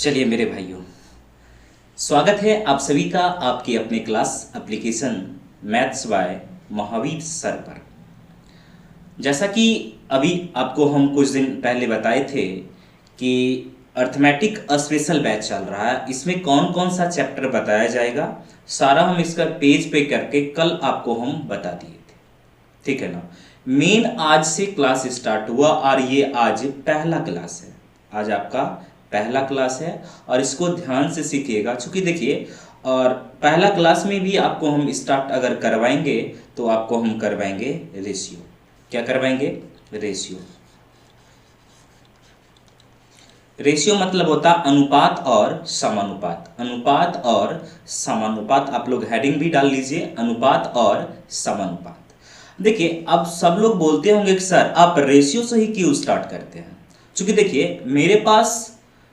चलिए मेरे भाइयों, स्वागत है आप सभी का आपके अपने class application maths by Mahavir sir पर। जैसा कि अभी आपको हम कुछ दिन पहले बताए थे कि अर्थमेटिक स्पेशल बैच चल रहा है, इसमें कौन कौन सा चैप्टर बताया जाएगा सारा हम इसका पेज पे करके कल आपको हम बता दिए थे, ठीक है ना। मेन आज से क्लास स्टार्ट हुआ और ये आज पहला क्लास है, आज आपका पहला क्लास है और इसको ध्यान से सीखिएगा। चूंकि देखिए, और पहला क्लास में भी आपको हम स्टार्ट अगर करवाएंगे तो आपको हम करवाएंगे रेशियो। क्या करवाएंगे? रेशियो। रेशियो मतलब होता अनुपात और समानुपात। अनुपात और समानुपात, आप लोग हेडिंग भी डाल लीजिए, अनुपात और समानुपात। देखिए, अब सब लोग बोलते होंगे कि सर आप रेशियो से ही क्यों स्टार्ट करते हैं। क्योंकि देखिए, मेरे पास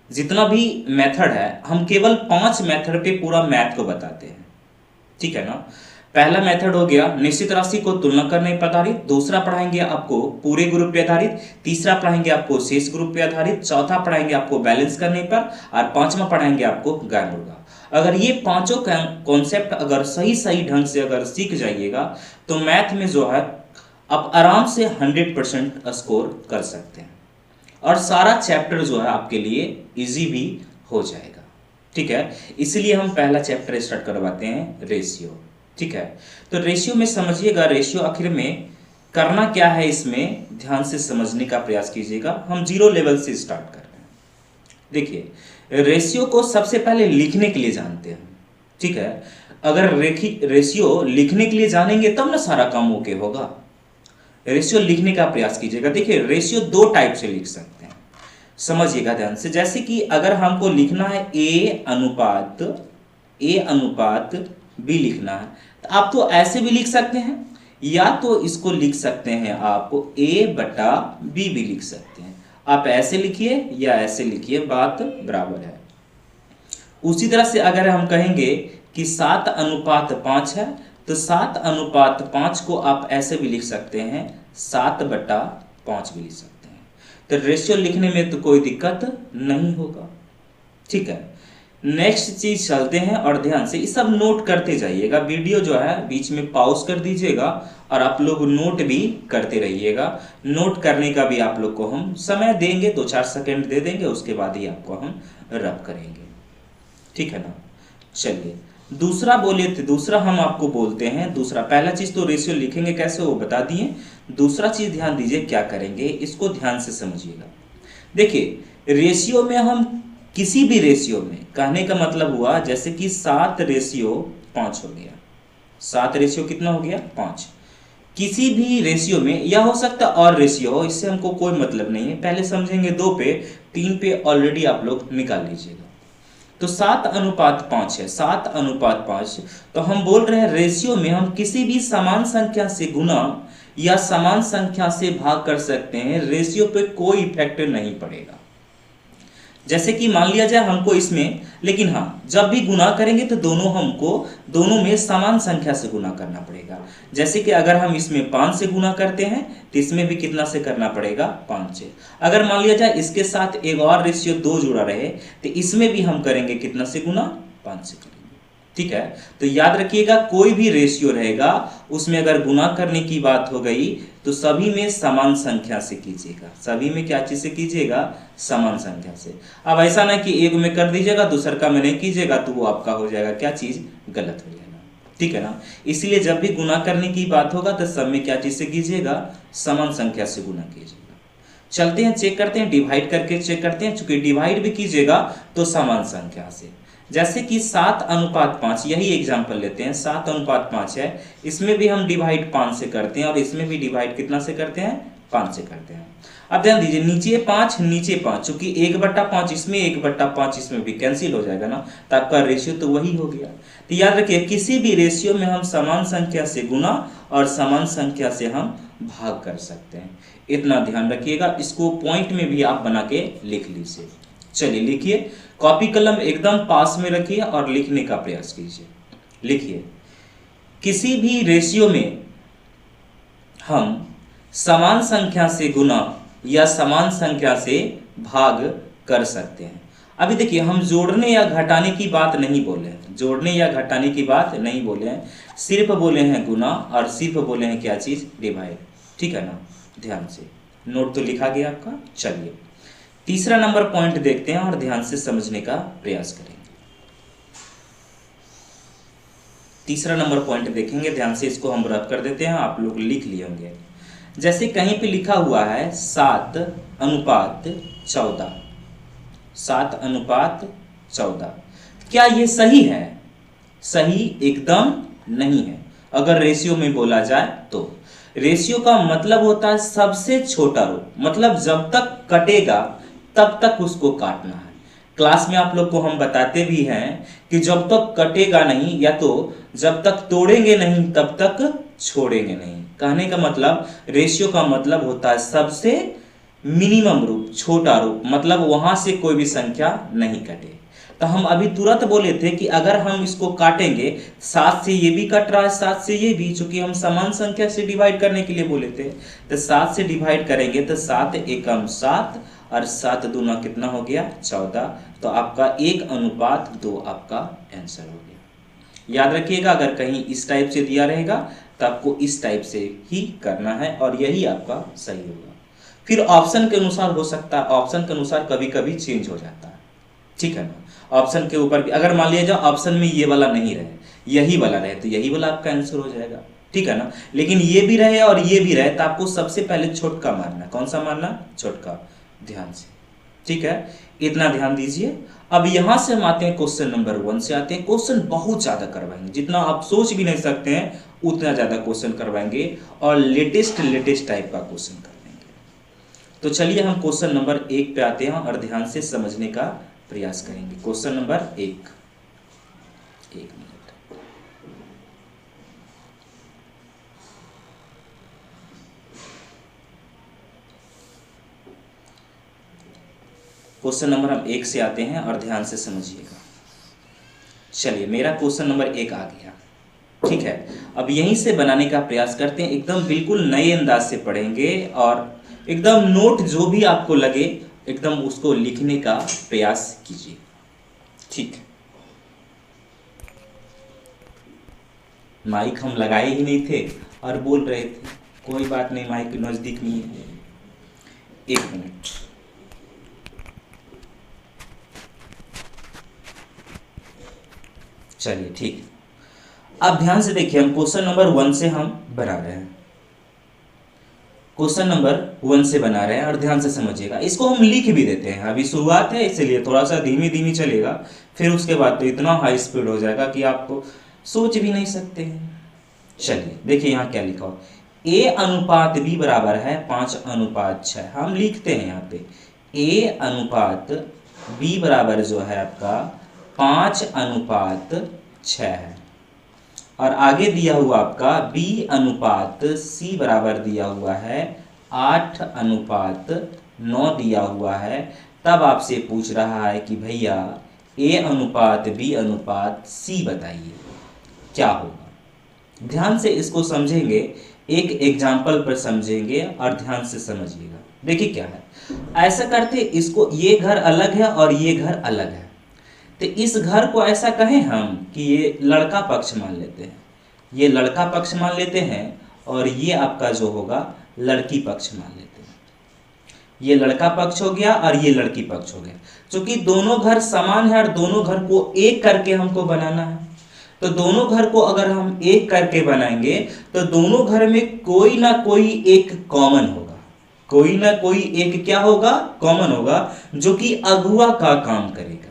जितना भी मेथड है, हम केवल 5 मेथड पे पूरा मैथ को बताते हैं, ठीक है ना। पहला मेथड हो गया निश्चित राशि को तुलना करने पर आधारित, दूसरा पढ़ाएंगे आपको पूरे ग्रुप पे आधारित, तीसरा पढ़ाएंगे आपको शेष ग्रुप पे आधारित, चौथा पढ़ाएंगे आपको बैलेंस करने पर और पांचवा पढ़ाएंगे आपको गाय मुर्गा। अगर ये पांचों कॉन्सेप्ट अगर सही सही ढंग से अगर सीख जाइएगा तो मैथ में जो है आप आराम से 100% स्कोर कर सकते हैं और सारा चैप्टर जो है आपके लिए इजी भी हो जाएगा, ठीक है। इसलिए हम पहला चैप्टर स्टार्ट करवाते हैं रेशियो, ठीक है। तो रेशियो में समझिएगा, रेशियो आखिर में करना क्या है इसमें ध्यान से समझने का प्रयास कीजिएगा। हम 0 लेवल से स्टार्ट कर रहे हैं। देखिए, रेशियो को सबसे पहले लिखने के लिए जानते हैं, ठीक है। अगर रेशियो लिखने के लिए जानेंगे तब ना सारा काम ओके होगा। रेशियो लिखने का प्रयास कीजिएगा। देखिए, रेशियो 2 टाइप से लिख सकते हैं, समझिएगा ध्यान से। जैसे कि अगर हमको लिखना है ए अनुपात बी लिखना है तो आप तो ऐसे भी लिख सकते हैं, या तो इसको लिख सकते हैं आप ए बटा बी भी लिख सकते हैं। आप ऐसे लिखिए या ऐसे लिखिए, बात बराबर है। उसी तरह से अगर हम कहेंगे कि 7:5 है तो 7:5 को आप ऐसे भी लिख सकते हैं, 7/5 भी लिख सकते हैं। तो रेशियो लिखने में तो कोई दिक्कत नहीं होगा, ठीक है। नेक्स्ट चीज चलते हैं और ध्यान से ये सब नोट करते जाइएगा। वीडियो जो है बीच में पॉज कर दीजिएगा और आप लोग नोट भी करते रहिएगा। नोट करने का भी आप लोग को हम समय देंगे, 2-4 सेकंड दे देंगे, उसके बाद ही आपको हम रब करेंगे, ठीक है ना। चलिए, दूसरा बोले थे, दूसरा हम आपको बोलते हैं, दूसरा पहला चीज तो रेशियो लिखेंगे कैसे वो बता दिए। दूसरा चीज ध्यान दीजिए क्या करेंगे, इसको ध्यान से समझिएगा। देखिए, रेशियो में हम किसी भी रेशियो में, कहने का मतलब हुआ जैसे कि 7:5 हो गया, 7 रेशियो कितना हो गया 5। किसी भी रेशियो में, या हो सकता और रेशियो हो, इससे हमको कोई मतलब नहीं है। पहले समझेंगे 2 पे, 3 पे ऑलरेडी आप लोग निकाल लीजिएगा। तो 7:5 है, 7:5। तो हम बोल रहे हैं रेशियो में हम किसी भी समान संख्या से गुना या समान संख्या से भाग कर सकते हैं, रेशियो पे कोई इफेक्ट नहीं पड़ेगा। जैसे कि मान लिया जाए हमको इसमें, लेकिन हाँ, जब भी गुना करेंगे तो दोनों में समान संख्या से गुना करना पड़ेगा। जैसे कि अगर हम इसमें 5 से गुना करते हैं तो इसमें भी कितना से करना पड़ेगा, 5 से। अगर मान लिया जाए इसके साथ एक और रेशियो 2 जुड़ा रहे तो इसमें भी हम करेंगे कितना से गुना, 5 से करेंगे, ठीक है। तो याद रखिएगा, कोई भी रेशियो रहेगा उसमें अगर गुना करने की बात हो गई तो सभी में समान संख्या से कीजिएगा। सभी में क्या चीज से कीजिएगा, समान संख्या से। अब ऐसा ना कि एक में कर दीजिएगा दूसर का में नहीं कीजिएगा तो वो आपका हो जाएगा क्या चीज, गलत हो जाएगा, ठीक है ना। इसलिए जब भी गुना करने की बात होगा तो सब में क्या चीज से कीजिएगा, समान संख्या से गुना कीजिएगा। चलते हैं, चेक करते हैं, डिवाइड करके चेक करते हैं। चूंकि डिवाइड भी कीजिएगा तो समान संख्या से, जैसे कि 7:5, यही एग्जांपल लेते हैं, 7:5 है, इसमें भी हम डिवाइड 5 से करते हैं और इसमें भी डिवाइड कितना से करते हैं, 5 से करते हैं। अब ध्यान दीजिए, नीचे 5 नीचे 5, चूंकि 1/5 इसमें 1/5 इसमें भी कैंसिल हो जाएगा ना, तो आपका रेशियो तो वही हो गया। तो याद रखिए, किसी भी रेशियो में हम समान संख्या से गुना और समान संख्या से हम भाग कर सकते हैं, इतना ध्यान रखिएगा। इसको पॉइंट में भी आप बना के लिख लीजिए। चलिए लिखिए, कॉपी कलम एकदम पास में रखिए और लिखने का प्रयास कीजिए। लिखिए, किसी भी रेशियो में हम समान संख्या से गुना या समान संख्या से भाग कर सकते हैं। अभी देखिए हम जोड़ने या घटाने की बात नहीं बोले हैं, जोड़ने या घटाने की बात नहीं बोले हैं, सिर्फ बोले हैं गुना और सिर्फ बोले हैं क्या चीज़, डिवाइड। ठीक है ना, ध्यान से नोट तो लिखा गया आपका। चलिए तीसरा नंबर पॉइंट देखते हैं और ध्यान से समझने का प्रयास करेंगे। तीसरा नंबर पॉइंट देखेंगे ध्यान से, इसको हम रफ कर देते हैं, आप लोग लिख लिए होंगे। जैसे कहीं पे लिखा हुआ है 7:14, 7:14, क्या ये सही है? सही एकदम नहीं है। अगर रेशियो में बोला जाए तो रेशियो का मतलब होता है सबसे छोटा रूप, मतलब जब तक कटेगा तब तक उसको काटना है। क्लास में आप लोग को हम बताते भी हैं कि जब तक कटेगा नहीं या तो जब तक तोड़ेंगे नहीं तब तक छोड़ेंगे नहीं। कहने का मतलब रेशियो का मतलब होता है सबसे मिनिमम रूप, छोटा रूप, मतलब वहां से कोई भी संख्या नहीं कटे। तो हम अभी तुरंत बोले थे कि अगर हम इसको काटेंगे 7 से ये भी कट रहा है, 7 से ये भी, चूंकि हम समान संख्या से डिवाइड करने के लिए बोले थे, तो 7 से डिवाइड करेंगे तो 7 एकम 7 और 7 दूना कितना हो गया 14। तो आपका 1:2 आपका आंसर हो गया। याद रखिएगा अगर कहीं इस टाइप से दिया रहेगा तो आपको इस टाइप से ही करना है और यही आपका सही होगा। फिर ऑप्शन के अनुसार हो सकता है, ऑप्शन के अनुसार कभी कभी चेंज हो जाता है। ठीक है ना, ऑप्शन के ऊपर भी अगर मान लिया जाए ऑप्शन में ये वाला नहीं रहे, यही वाला रहे, तो यही वाला आपका आंसर हो जाएगा। ठीक है ना, लेकिन ये भी रहे और ये भी रहे तो आपको सबसे पहले छोटका मारना। कौन सा मारना? छोटका, ध्यान से। ठीक है, इतना ध्यान दीजिए। अब यहां से हम आते हैं क्वेश्चन नंबर 1 से आते हैं। क्वेश्चन बहुत ज्यादा करवाएंगे, जितना आप सोच भी नहीं सकते हैं उतना ज्यादा क्वेश्चन करवाएंगे और लेटेस्ट टाइप का क्वेश्चन करवाएंगे। तो चलिए हम क्वेश्चन नंबर 1 पे आते हैं और ध्यान से समझने का प्रयास करेंगे। क्वेश्चन नंबर 1, एक मिनट। क्वेश्चन नंबर हम 1 से आते हैं और ध्यान से समझिएगा। चलिए मेरा क्वेश्चन नंबर 1 आ गया। ठीक है, अब यहीं से बनाने का प्रयास करते हैं। एकदम बिल्कुल नए अंदाज से पढ़ेंगे और एकदम नोट जो भी आपको लगे एकदम उसको लिखने का प्रयास कीजिए। ठीक, माइक हम लगाए ही नहीं थे और बोल रहे थे, कोई बात नहीं, माइक नजदीक नहीं है। एक मिनट। चलिए ठीक, अब ध्यान से देखिए, हम क्वेश्चन नंबर 1 से हम बना रहे हैं। क्वेश्चन नंबर 1 से बना रहे हैं और ध्यान से समझिएगा। इसको हम लिख भी देते हैं, अभी शुरुआत है इसलिए थोड़ा सा धीमी धीमी चलेगा, फिर उसके बाद तो इतना हाई स्पीड हो जाएगा कि आप सोच भी नहीं सकते हैं। चलिए देखिए यहाँ क्या लिखा हो, A/B बराबर है 5:6। हम लिखते हैं यहाँ पे A/B बराबर जो है आपका 5:6 है और आगे दिया हुआ आपका B/C बराबर दिया हुआ है 8:9 दिया हुआ है। तब आपसे पूछ रहा है कि भैया A/B/C बताइए क्या होगा। ध्यान से इसको समझेंगे, एक एग्जाम्पल पर समझेंगे और ध्यान से समझिएगा। देखिए क्या है, ऐसा करते इसको, ये घर अलग है और ये घर अलग है, तो इस घर को ऐसा कहें हम कि ये लड़का पक्ष मान लेते हैं, ये लड़का पक्ष मान लेते हैं और ये आपका जो होगा लड़की पक्ष मान लेते हैं। ये लड़का पक्ष हो गया और ये लड़की पक्ष हो गया। क्योंकि दोनों घर समान है और दोनों घर को एक करके हमको बनाना है, तो दोनों घर को अगर हम एक करके बनाएंगे तो दोनों घर में कोई ना कोई एक कॉमन होगा, कोई ना कोई एक क्या होगा, कॉमन होगा, जो कि अगुआ का काम करेगा।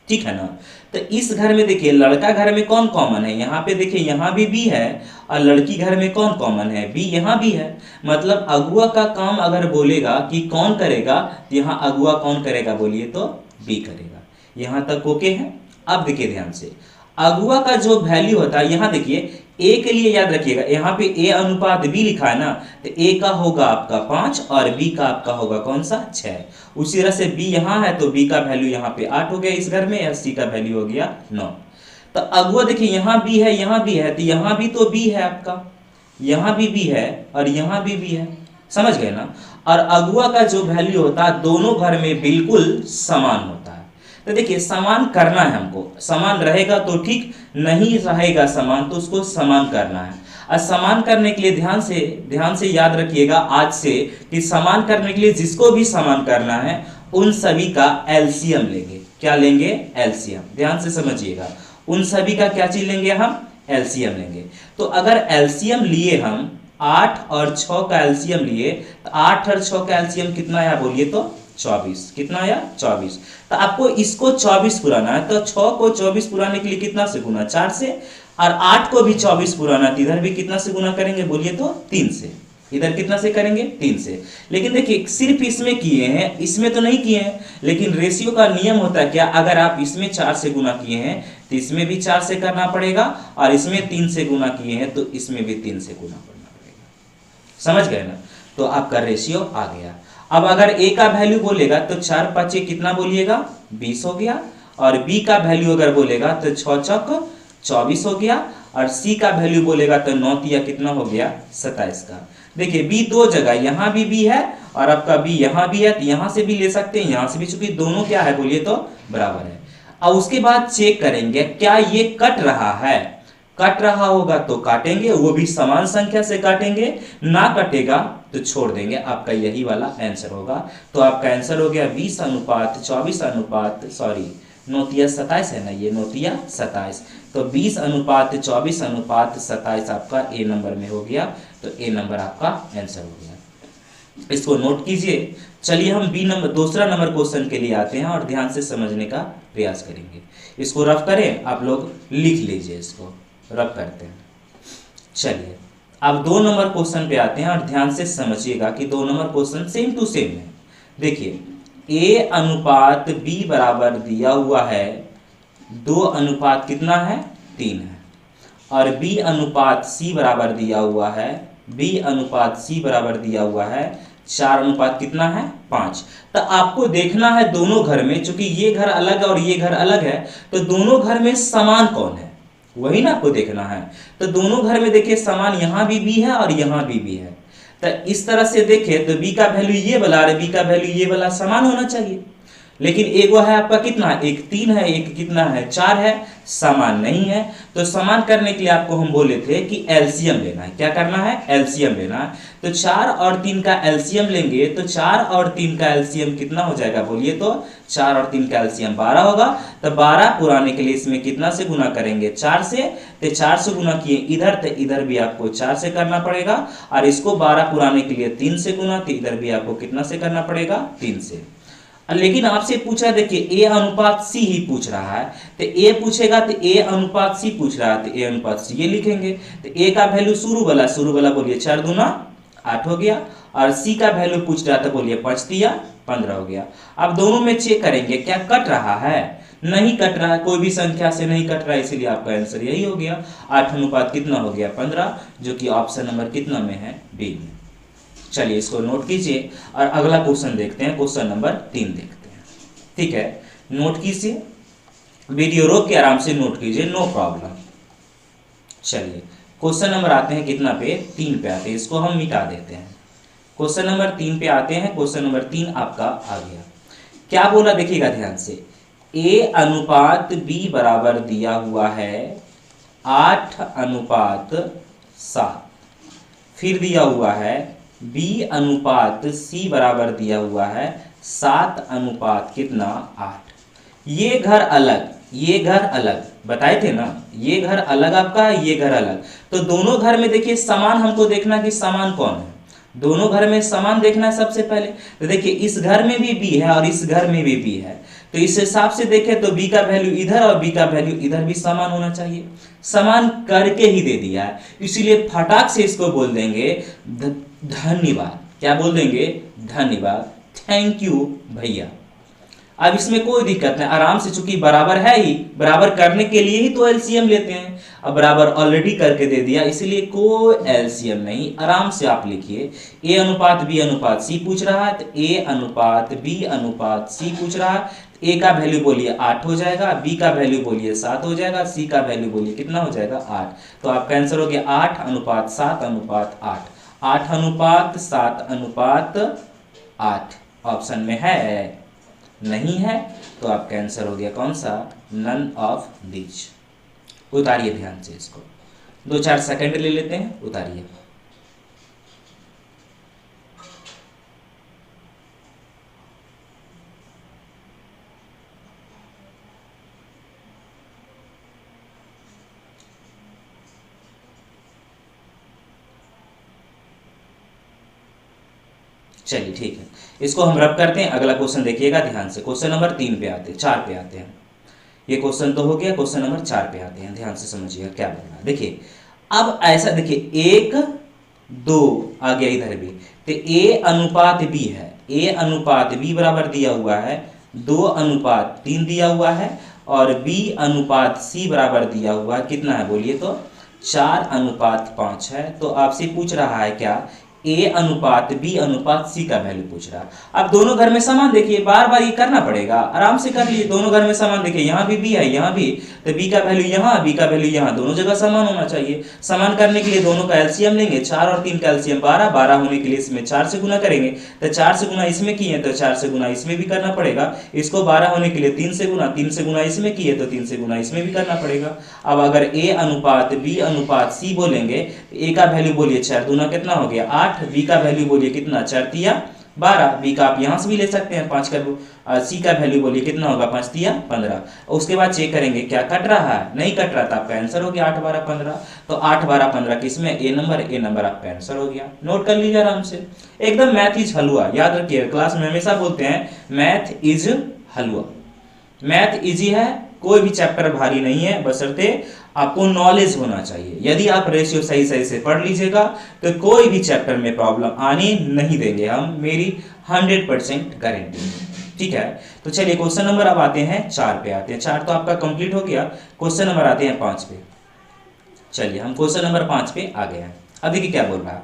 ठीक है ना, तो इस घर में देखिए लड़का घर में कौन कॉमन है, यहाँ पे देखिए यहाँ भी बी है और लड़की घर में कौन कॉमन है, बी, यहाँ भी है। मतलब अगुआ का काम अगर बोलेगा कि कौन करेगा, तो यहाँ अगुआ कौन करेगा बोलिए तो बी करेगा। यहाँ तक ओके है। अब देखिए ध्यान से, अगुआ का जो वैल्यू होता है, यहाँ देखिए ए के लिए याद रखिएगा, यहाँ पे A/B लिखा है ना, तो ए का होगा आपका 5 और बी का आपका होगा कौन सा 6। उसी तरह से बी यहाँ है तो बी का वैल्यू यहाँ पे 8 हो गया इस घर में, और सी का वैल्यू हो गया 9। तो अगुआ देखिए यहाँ बी है, यहाँ भी है, तो यहाँ भी तो बी है आपका, यहाँ भी बी है और यहाँ भी बी है। समझ गए ना। और अगुआ का जो वैल्यू होता है दोनों घर में बिल्कुल समान होता है। तो देखिए समान करना है हमको, समान रहेगा तो ठीक, नहीं रहेगा समान तो उसको समान करना है। और समान करने के लिए ध्यान से याद रखिएगा आज से कि समान करने के लिए जिसको भी समान करना है उन सभी का एलसीएम लेंगे। क्या लेंगे? एलसीएम। ध्यान से समझिएगा, उन सभी का क्या चीज लेंगे हम? एलसीएम लेंगे। तो अगर एलसीएम लिए हम 8 और 6 का एलसीएम लिए तो 8 और 6 का एलसीएम कितना आया बोलिए तो? 24। कितना आया? 24। तो आपको इसको 24 पुराना है तो 6 को 24 पुराने के लिए कितना से गुना? 4 से। और 8 को भी 24 पुराना तो इधर भी कितना से गुना करेंगे बोलिए तो? 3 से। इधर कितना से करेंगे? 3 से। लेकिन देखिए सिर्फ इसमें किए हैं, इसमें तो नहीं किए हैं। लेकिन रेशियो का नियम होता है क्या, अगर आप इसमें 4 से गुना किए हैं तो इसमें भी 4 से करना पड़ेगा, और इसमें 3 से गुना किए हैं तो इसमें भी 3 से गुना करना पड़ेगा। समझ गए ना। तो आपका रेशियो आ गया। अब अगर ए का वैल्यू बोलेगा तो 4 5 कितना बोलिएगा? 20 हो गया। और बी का वैल्यू अगर बोलेगा तो 6 चौक 24 हो गया। और सी का वैल्यू बोलेगा तो 9 तिया कितना हो गया? 27 का। देखिए बी दो जगह, यहाँ भी बी है और आपका बी यहाँ भी है, तो यहाँ से भी ले सकते हैं, यहाँ से भी, चूंकि दोनों क्या है बोलिए तो? बराबर है। और उसके बाद चेक करेंगे क्या ये कट रहा है। कट रहा होगा तो काटेंगे, वो भी समान संख्या से काटेंगे, ना कटेगा तो छोड़ देंगे। आपका यही वाला आंसर होगा। तो आपका आंसर हो गया 20 अनुपात 24 अनुपात 9 तिया 27 है ना, ये 9 तिया 27। तो 20 अनुपात 24 अनुपात 27 आपका ए नंबर में हो गया। तो ए नंबर आपका आंसर हो गया। इसको नोट कीजिए। चलिए हम बी नंबर दूसरा नंबर क्वेश्चन के लिए आते हैं और ध्यान से समझने का प्रयास करेंगे। इसको रफ करें, आप लोग लिख लीजिए, इसको रफ करते हैं। चलिए अब 2 नंबर क्वेश्चन पे आते हैं और ध्यान से समझिएगा कि 2 number question same to same है। देखिए ए अनुपात बी बराबर दिया हुआ है 2 अनुपात कितना है? 3 है। और बी अनुपात सी बराबर दिया हुआ है, बी अनुपात सी बराबर दिया हुआ है 4 अनुपात कितना है? 5। तो आपको देखना है दोनों घर में, चूंकि ये घर अलग है और ये घर अलग है, तो दोनों घर में समान कौन है वही ना आपको देखना है। तो दोनों घर में देखिए समान, यहाँ भी बी है और यहाँ भी है। तो इस तरह से देखे तो बी का वैल्यू ये वाला और बी का वैल्यू ये वाला समान होना चाहिए। लेकिन एक वो है आपका कितना? एक 3 है, एक कितना है? 4 है, समान नहीं है। तो समान करने के लिए आपको हम बोले थे कि एलसीएम लेना है। क्या करना है? एलसीएम लेना है। तो 4 और 3 का एलसीएम लेंगे तो 4 और 3 का एलसीएम कितना हो जाएगा बोलिए तो? 4 और 3 का एलसीएम 12 होगा। तो 12 पुराने के लिए इसमें कितना से गुना करेंगे? 4 से। तो 4 से गुना किए इधर, तो इधर भी आपको 4 से करना पड़ेगा। और इसको 12 पुराने के लिए 3 से गुना, तो इधर भी आपको कितना से करना पड़ेगा? 3 से। लेकिन आपसे पूछा, देखिए ए अनुपात सी ही पूछ रहा है, तो ए पूछेगा तो ए अनुपात सी पूछ रहा है तो ए अनुपात सी ये लिखेंगे। तो ए का वैल्यू शुरू वाला बोलिए 4 दूना 8 हो गया। और सी का वैल्यू पूछ रहा था बोलिए 5 तिया 15 हो गया। अब दोनों में चेक करेंगे क्या कट रहा है? नहीं कट रहा है, कोई भी संख्या से नहीं कट रहा है, इसीलिए आपका आंसर यही हो गया। 8 अनुपात कितना हो गया? 15, जो कि ऑप्शन नंबर कितना में है? बी में। चलिए इसको नोट कीजिए और अगला क्वेश्चन देखते हैं, क्वेश्चन नंबर 3 देखते हैं। ठीक है, नोट कीजिए, वीडियो रोक के आराम से नोट कीजिए, नो प्रॉब्लम। चलिए क्वेश्चन नंबर आते हैं कितना पे? 3 पे आते हैं। इसको हम मिटा देते हैं। क्वेश्चन नंबर 3 पे आते हैं। क्वेश्चन नंबर 3 आपका आ गया। क्या बोला देखिएगा ध्यान से। ए अनुपात बी बराबर दिया हुआ है 8 अनुपात 7। फिर दिया हुआ है बी अनुपात सी बराबर दिया हुआ है 7 अनुपात कितना? 8। ये घर अलग, ये घर अलग बताए थे ना, ये घर अलग आपका, ये घर अलग। तो दोनों घर में देखिए समान हमको देखना कि समान कौन है। दोनों घर में समान देखना है सबसे पहले। तो देखिए इस घर में भी बी है और इस घर में भी बी है, तो इस हिसाब से देखें तो बी का वैल्यू इधर और बी का वैल्यू इधर भी समान होना चाहिए। समान करके ही दे दिया है, इसीलिए फटाक से इसको बोल देंगे धन्यवाद। क्या बोल देंगे? धन्यवाद, थैंक यू भैया। अब इसमें कोई दिक्कत नहीं, आराम से, चूंकि बराबर है ही, बराबर करने के लिए ही तो एलसीएम लेते हैं। अब बराबर ऑलरेडी करके दे दिया, इसलिए कोई एलसीएम नहीं, आराम से आप लिखिए। ए अनुपात बी अनुपात सी पूछ रहा है, तो ए अनुपात बी अनुपात सी पूछ रहा है। ए का वैल्यू बोलिए 8 हो जाएगा, बी का वैल्यू बोलिए 7 हो जाएगा, सी का वैल्यू बोलिए कितना हो जाएगा? 8। तो आपका आंसर हो गया 8 अनुपात 7 अनुपात 8। 8:7:8 ऑप्शन में है, नहीं है, तो आपका आंसर हो गया कौन सा, नन ऑफ दीज। उतारिए ध्यान से इसको, 2-4 सेकंड ले लेते हैं, उतारिए। चलिए ठीक है, इसको हम रब करते हैं। अगला क्वेश्चन देखिएगा ध्यान से, क्वेश्चन नंबर 3 पे आते हैं, 4 पे आते हैं। ये क्वेश्चन तो हो गया, क्वेश्चन नंबर 4 पे आते हैं, ध्यान से समझिएगा क्या बोल रहा है। देखिए अब ऐसा देखिए 1:2 आ गया इधर भी, तो A अनुपात B है, A अनुपात B बराबर दिया हुआ है 2:3 दिया हुआ है, और B अनुपात C बराबर दिया हुआ है कितना है बोलिए तो 4:5 है। तो आपसे पूछ रहा है क्या, A अनुपात B अनुपात C का वैल्यू पूछ रहा है। अब दोनों घर में समान देखिए, बार बार ये करना पड़ेगा, आराम से कर लिए। दोनों घर में समान देखिए, यहाँ भी B है, यहाँ भी, तो B का वैल्यू यहाँ, B का वैल्यू यहाँ, दोनों जगह समान होना चाहिए। समान करने के लिए दोनों का एलसीएम लेंगे, 4 और 3 का एलसीएम 12, 12 होने के लिए इसमें 4 से गुना करेंगे, तो 4 से गुना इसमें किए तो 4 से गुना इसमें भी करना पड़ेगा। इसको 12 होने के लिए 3 से गुना, 3 से गुना इसमें किए तो 3 से गुना इसमें भी करना पड़ेगा। अब अगर A अनुपात B अनुपात C बोलेंगे, A का वैल्यू बोलिए 4 दूना कितना हो गया 8, B का वैल्यू बोलिए कितना 4×3 12, B का आप यहाँ से भी ले सकते हैं 5 का, C का वैल्यू बोलिए कितना होगा 5×3 15। उसके बाद चेक करेंगे क्या कट रहा है, नहीं कट रहा, तो आपका आंसर हो गया 8 12 15। तो 8 12 15 किसमें, A नंबर आपका आंसर हो गया। नोट कर लीजिए आराम से, एकदम मैथ इज हलवा, याद रखिए क्लास में हमेशा बोलते हैं math is halwa. Math easy है, कोई भी चैप्टर भारी नहीं है, बशर्ते आपको नॉलेज होना चाहिए। यदि आप रेशियो सही सही से पढ़ लीजिएगा तो कोई भी चैप्टर में प्रॉब्लम आने नहीं देंगे हम, मेरी 100% गारंटी। ठीक है, तो चलिए क्वेश्चन नंबर अब आते हैं 4 पे आते हैं। 4 तो आपका कंप्लीट हो गया, क्वेश्चन नंबर आते हैं 5 पे। चलिए हम क्वेश्चन नंबर 5 पे आ गए हैं। अब देखिए क्या बोल रहा है,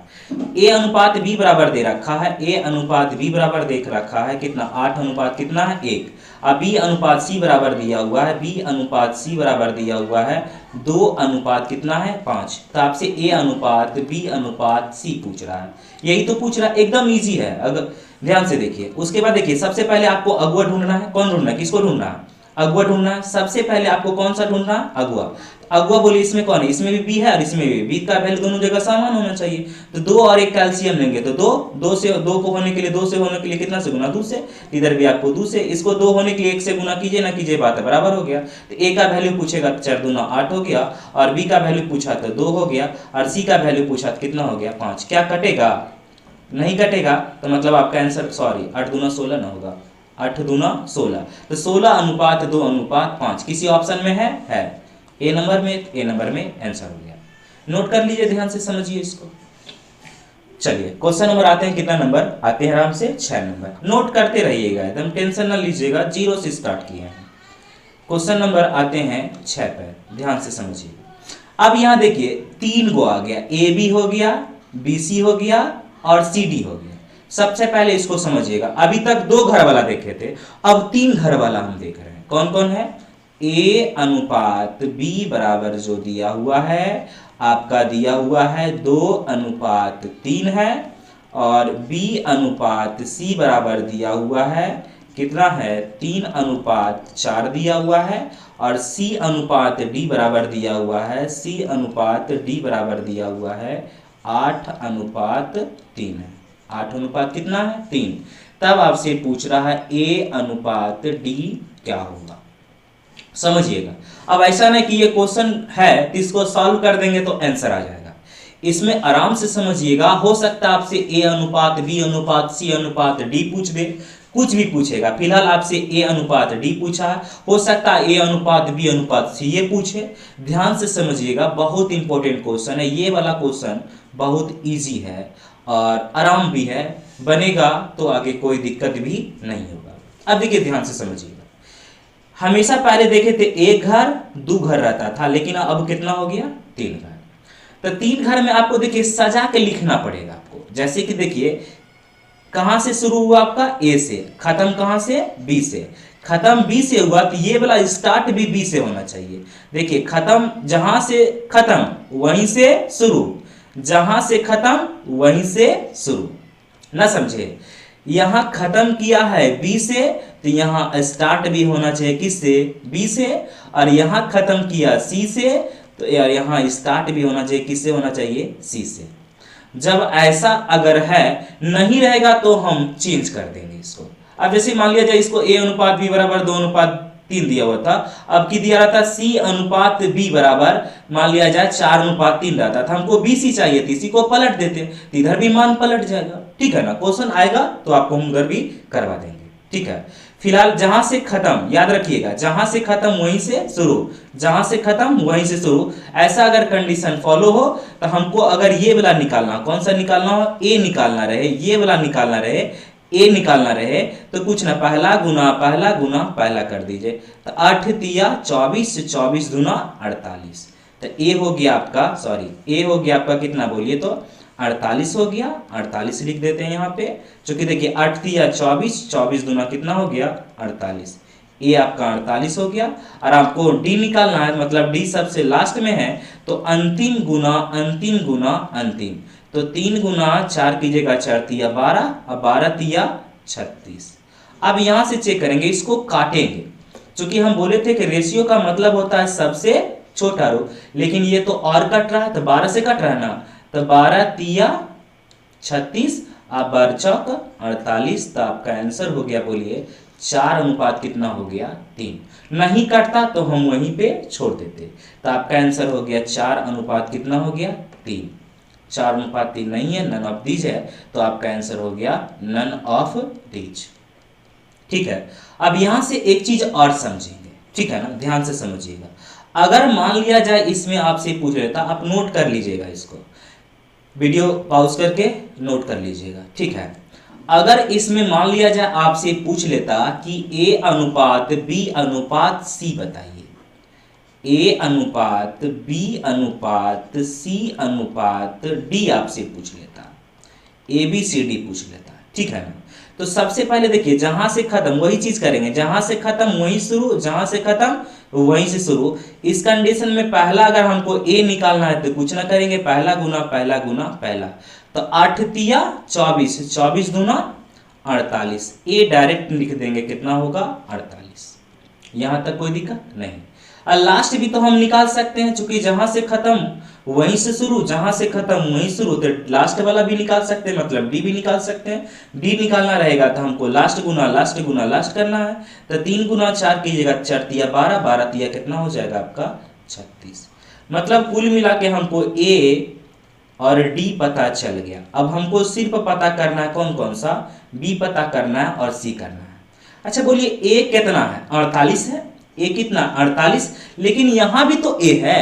A अनुपात B बराबर दे रखा है, A अनुपात B बराबर देख रखा है कितना 8 अनुपात कितना है 1। अब B अनुपात C बराबर दिया हुआ है, B अनुपात C बराबर दिया हुआ है 2 अनुपात कितना है 5। तो आपसे A अनुपात B अनुपात C पूछ रहा है, यही तो पूछ रहा है, एकदम इजी है। अगर ध्यान से देखिए, उसके बाद देखिए सबसे पहले आपको अगुआ ढूंढना है। कौन ढूंढना है, किसको ढूंढना है, अगुआ ढूंढना है। सबसे पहले आपको कौन सा ढूंढना है, अगुआ। अगुआ बोलिए इसमें कौन है, इसमें भी बी है और इसमें भी, बी का वैल्यू दोनों जगह समान होना चाहिए। तो 2 और 1 कैल्शियम लेंगे तो 2 से 2 को होने के लिए 2 से होने के लिए कितना से गुना 2 से, इधर भी आपको 2 से, इसको 2 होने के लिए 1 से गुना कीजिए ना कीजिए, बात बराबर हो गया। तो ए का वैल्यू पूछेगा तो 4 दूना 8 हो गया, और बी का वैल्यू पूछा तो 2 हो गया, और सी का वैल्यू पूछा तो कितना हो गया 5। क्या कटेगा, नहीं कटेगा, तो मतलब आपका आंसर सॉरी 8 दूना 16 ना होगा, 8 दूना 16। तो 16 अनुपात 2 अनुपात 5 किसी ऑप्शन में है ए नंबर में आंसर हो गया। नोट कर लीजिए, ध्यान से समझिए इसको। चलिए क्वेश्चन नंबर आते हैं, कितना नंबर आते हैं आराम से 6 नंबर। नोट करते रहिएगा, एकदम टेंशन ना लीजिएगा, 0 से स्टार्ट किए हैं। क्वेश्चन नंबर आते हैं 6 पर, ध्यान से समझिए। अब यहाँ देखिए 3 गो आ गया, ए बी हो गया, बी सी हो गया और सी डी हो गया। सबसे पहले इसको समझिएगा, अभी तक 2 घर वाला देखे थे, अब 3 घर वाला हम देख रहे हैं। कौन कौन है, A अनुपात B बराबर जो दिया हुआ है आपका दिया हुआ है 2:3 है, और B अनुपात C बराबर दिया हुआ है कितना है 3:4 दिया हुआ है, और C अनुपात D बराबर दिया हुआ है, C अनुपात D बराबर दिया हुआ है 8:3 है। 8 अनुपात कितना है 3। तब आपसे पूछ रहा है A अनुपात D क्या होगा, समझिएगा। अब ऐसा नहीं कि ये क्वेश्चन है तो इसको सॉल्व कर देंगे तो आंसर आ जाएगा, इसमें आराम से समझिएगा। हो सकता है आपसे A अनुपात B अनुपात C अनुपात D पूछ दे, कुछ भी पूछेगा। फिलहाल आपसे A अनुपात D पूछा है, हो सकता है A अनुपात B अनुपात C ये पूछे। ध्यान से समझिएगा, बहुत इंपॉर्टेंट क्वेश्चन है ये वाला। क्वेश्चन बहुत इजी है और आराम भी है, बनेगा तो आगे कोई दिक्कत भी नहीं होगा। अब देखिए ध्यान से समझिएगा, हमेशा पहले देखे थे 1 घर 2 घर रहता था, लेकिन अब कितना हो गया 3 घर। तो 3 घर में आपको देखिए सजा के लिखना पड़ेगा आपको। जैसे कि देखिए कहां से शुरू हुआ आपका A से, खत्म कहां से B से। खत्म B से हुआ तो ये वाला स्टार्ट भी B से होना चाहिए। देखिए खत्म जहां से खत्म वहीं से शुरू, जहां से खत्म वहीं से शुरू। ना समझे, यहां खत्म किया है बी से, तो यहां स्टार्ट भी होना चाहिए किससे, बी से। और यहां खत्म किया सी से, तो यार यहां स्टार्ट भी होना चाहिए किससे, होना चाहिए सी से। जब ऐसा अगर है नहीं रहेगा तो हम चेंज कर देंगे इसको। अब जैसे मान लिया जाए इसको ए अनुपात बी बराबर 2:3 दिया हुआ था, अब की दिया रहता सी अनुपात बी बराबर मान लिया जाए 4:3 रहता था, हमको बी सी चाहिए थी, सी को पलट देते तो इधर भी मान पलट जाएगा। ठीक है ना, क्वेश्चन आएगा तो आपको हम उधर भी करवा देंगे। ठीक है, फिलहाल जहां से खत्म, याद रखिएगा जहां से खत्म वहीं से शुरू, जहां से खत्म वहीं से शुरू। ऐसा अगर कंडीशन फॉलो हो तो हमको अगर ये वाला निकालना, कौन सा निकालना हो, ए निकालना रहे, ये वाला निकालना रहे, ए निकालना रहे, तो कुछ ना पहला गुना पहला कर दीजिए। तो 8 तिया 24, 24 दूना 48। तो ए हो गया आपका, सॉरी ए हो गया आपका कितना बोलिए तो 48 हो गया, 48 लिख देते हैं यहाँ पे। चूंकि देखिए 8 तिया 24, 24 दूना कितना हो गया 48। ए आपका 48 हो गया। और आपको डी निकालना है, मतलब डी सबसे लास्ट में है, तो अंतिम गुना अंतिम। तो 3 गुना 4 कीजिएगा 4 तिया 12 और 12 तिया 36। अब यहां से चेक करेंगे, इसको काटेंगे, क्योंकि हम बोले थे कि रेशियो का मतलब होता है सबसे छोटा रो, लेकिन ये तो और कट रहा है, तो 12 से कट रहा है ना, तो 12 तिया 36 और 12 चौक 48। तो आपका आंसर हो गया बोलिए 4 अनुपात कितना हो गया 3। नहीं कटता तो हम वहीं पे छोड़ देते, तो आपका आंसर हो गया 4 अनुपात कितना हो गया 3। 4 अनुपात 3 नहीं है, नन ऑफ दीज है, तो आपका आंसर हो गया नन ऑफ दीज। ठीक है, अब यहां से एक चीज और समझेंगे, ठीक है ना, ध्यान से समझिएगा। अगर मान लिया जाए इसमें आपसे पूछ लेता, आप नोट कर लीजिएगा, इसको वीडियो पॉज करके नोट कर लीजिएगा। ठीक है, अगर इसमें मान लिया जाए आपसे पूछ लेता कि ए अनुपात बी अनुपात सी बताइए, ए अनुपात बी अनुपात सी अनुपात डी आपसे पूछ लेता, ए बी सी डी पूछ लेता, ठीक है ना। तो सबसे पहले देखिए जहां से खत्म वही चीज करेंगे, जहां से खत्म वहीं शुरू, जहां से खत्म वहीं से शुरू। इस कंडीशन में पहला अगर हमको ए निकालना है तो कुछ ना करेंगे, पहला गुना पहला। तो 8 तिया 24, 24 दूना 48। ए डायरेक्ट लिख देंगे कितना होगा 48। यहां तक कोई दिक्कत नहीं। और लास्ट भी तो हम निकाल सकते हैं, चूंकि जहां से खत्म वहीं से शुरू, जहां से खत्म वहीं शुरू, तो लास्ट वाला भी निकाल सकते हैं, मतलब डी भी निकाल सकते हैं। डी निकालना रहेगा तो हमको लास्ट गुना लास्ट करना है। तो 3 गुना 4 कीजिएगा 4 तिया 12, 12 तिया कितना हो जाएगा आपका 36। मतलब कुल मिला के हमको ए और डी पता चल गया। अब हमको सिर्फ पता करना है कौन कौन सा, बी पता करना है और सी करना है। अच्छा बोलिए ए कितना है, 48 है, ए कितना 48, लेकिन यहां भी तो ए है,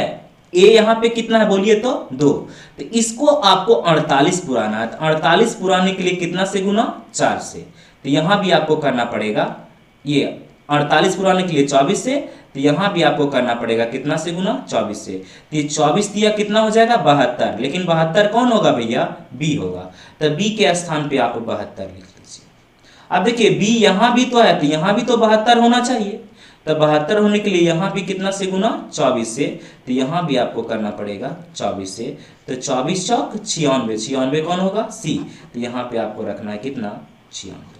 ए यहां पे कितना है बोलिए तो 2। तो इसको आपको 48 पुराना है, तो 48 पुराने के लिए कितना से गुना 4 से। तो यहां भी आपको करना पड़ेगा, ये 48 पुराने के लिए 24 से, तो यहां भी आपको करना पड़ेगा कितना से गुना 24 से। तो ये 24 दिया कितना हो जाएगा 72, लेकिन 72 कौन होगा भैया, बी होगा। तो बी के स्थान पे आप 72 लिख लीजिए। अब देखिए बी यहां भी तो है, तो यहां भी तो 72 होना चाहिए। तो 72 होने के लिए यहां भी कितना से गुना 24 से, तो यहां भी आपको करना पड़ेगा 24 से। तो 24 चौक 96, 96 कौन होगा सी, तो यहां पे आपको रखना है कितना 96।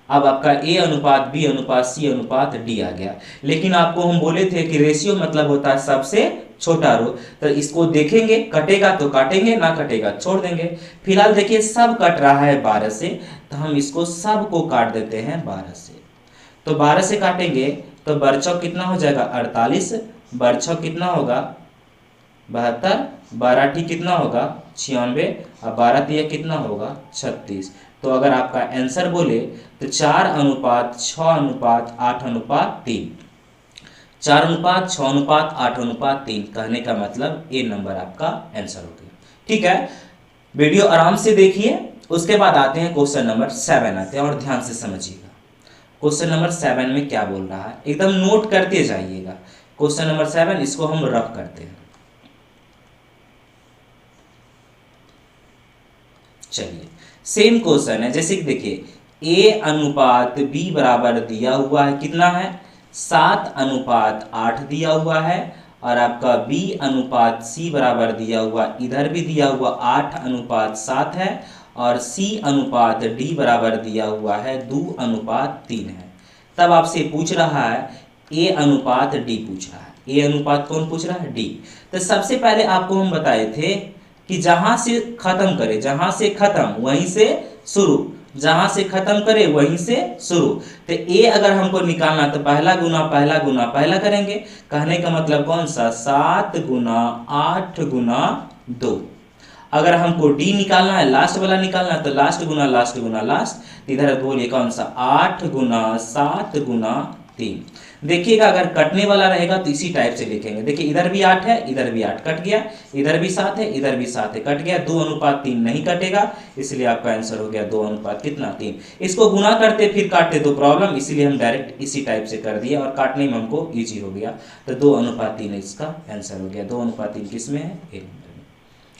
अब आपका ए अनुपात बी अनुपात सी अनुपात डी आ गया। लेकिन आपको हम बोले थे कि रेशियो मतलब होता है सबसे छोटा रो, तो इसको देखेंगे, कटेगा तो काटेंगे, ना कटेगा छोड़ देंगे। फिलहाल देखिए सब कट रहा है 12 से, तो हम इसको सब को काट देते हैं 12 से। तो 12 से काटेंगे तो बरचौक कितना हो जाएगा 48, बरचौक कितना होगा 72, 12 ठी कितना होगा 96 और 12 तिया कितना होगा 36। तो अगर आपका आंसर बोले तो 4 अनुपात 6 अनुपात 8 अनुपात 3, 4 अनुपात 6 अनुपात 8 अनुपात 3, कहने का मतलब ए नंबर आपका आंसर हो गया। ठीक है, वीडियो आराम से देखिए, उसके बाद आते हैं क्वेश्चन नंबर 7 आते हैं, और ध्यान से समझिएगा क्वेश्चन नंबर 7 में क्या बोल रहा है, एकदम नोट करते जाइएगा। क्वेश्चन नंबर 7 इसको हम रफ करते हैं। चलिए सेम क्वेश्चन है, जैसे कि देखिए ए अनुपात बी बराबर दिया हुआ है, कितना है 7 अनुपात 8 दिया हुआ है, और आपका B अनुपात C बराबर दिया हुआ, इधर भी दिया हुआ 8:7 है, और C अनुपात D बराबर दिया हुआ है 2:3 है। तब आपसे पूछ रहा है A अनुपात D पूछ रहा है। A अनुपात कौन पूछ रहा है? D। तो सबसे पहले आपको हम बताए थे कि जहां से खत्म करे, जहां से खत्म वहीं से शुरू, जहां से खत्म करे वहीं से शुरू। तो ए अगर हमको निकालना तो पहला गुना पहला गुना पहला करेंगे। कहने का मतलब कौन सा? 7 गुना 8 गुना 2। अगर हमको डी निकालना है, लास्ट वाला निकालना है, तो लास्ट गुना लास्ट गुना लास्ट। इधर बोलिए कौन सा? 8 गुना 7 गुना 3। देखिएगा अगर कटने वाला रहेगा तो इसी टाइप से लिखेंगे। देखिए इधर भी 8 है, इधर भी 8 कट गया, इधर भी 7 है, इधर भी 7 है, कट गया। 2:3 नहीं कटेगा, इसलिए आपका आंसर हो गया 2:3। इसको गुना करते फिर काटते तो प्रॉब्लम, इसीलिए हम डायरेक्ट इसी टाइप से कर दिए और काटने में हमको ईजी हो गया। तो 2:3 इसका आंसर हो गया। 2:3 किस में है? ए नंबर में।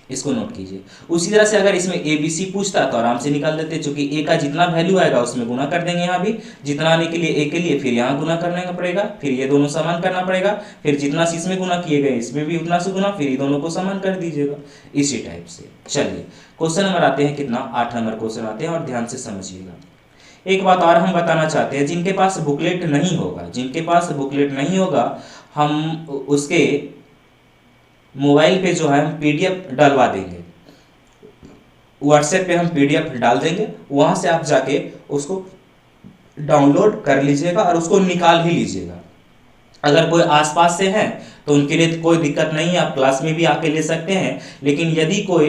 इसको नोट कीजिए। उसी तरह से अगर इसमें ए बी सी पूछता तो आराम से निकाल देते, क्योंकि ए का जितना वैल्यू आएगा उसमें गुना कर देंगे। यहाँ भी जितना आने के लिए ए के लिए फिर यहाँ गुना करने का पड़ेगा, फिर ये दोनों समान करना पड़ेगा, फिर जितना इसमें गुना किए गए इसमें भी उतना से गुना, फिर ये दोनों को समान कर दीजिएगा इसी टाइप से। चलिए क्वेश्चन नंबर आते हैं कितना? 8 नंबर क्वेश्चन आते हैं और ध्यान से समझिएगा। एक बात और हम बताना चाहते हैं, जिनके पास बुकलेट नहीं होगा, जिनके पास बुकलेट नहीं होगा, हम उसके मोबाइल पे जो है हम पीडीएफ डलवा देंगे। व्हाट्सएप पे हम पीडीएफ डाल देंगे, वहां से आप जाके उसको डाउनलोड कर लीजिएगा और उसको निकाल ही लीजिएगा। अगर कोई आसपास से है तो उनके लिए कोई दिक्कत नहीं है, आप क्लास में भी आके ले सकते हैं। लेकिन यदि कोई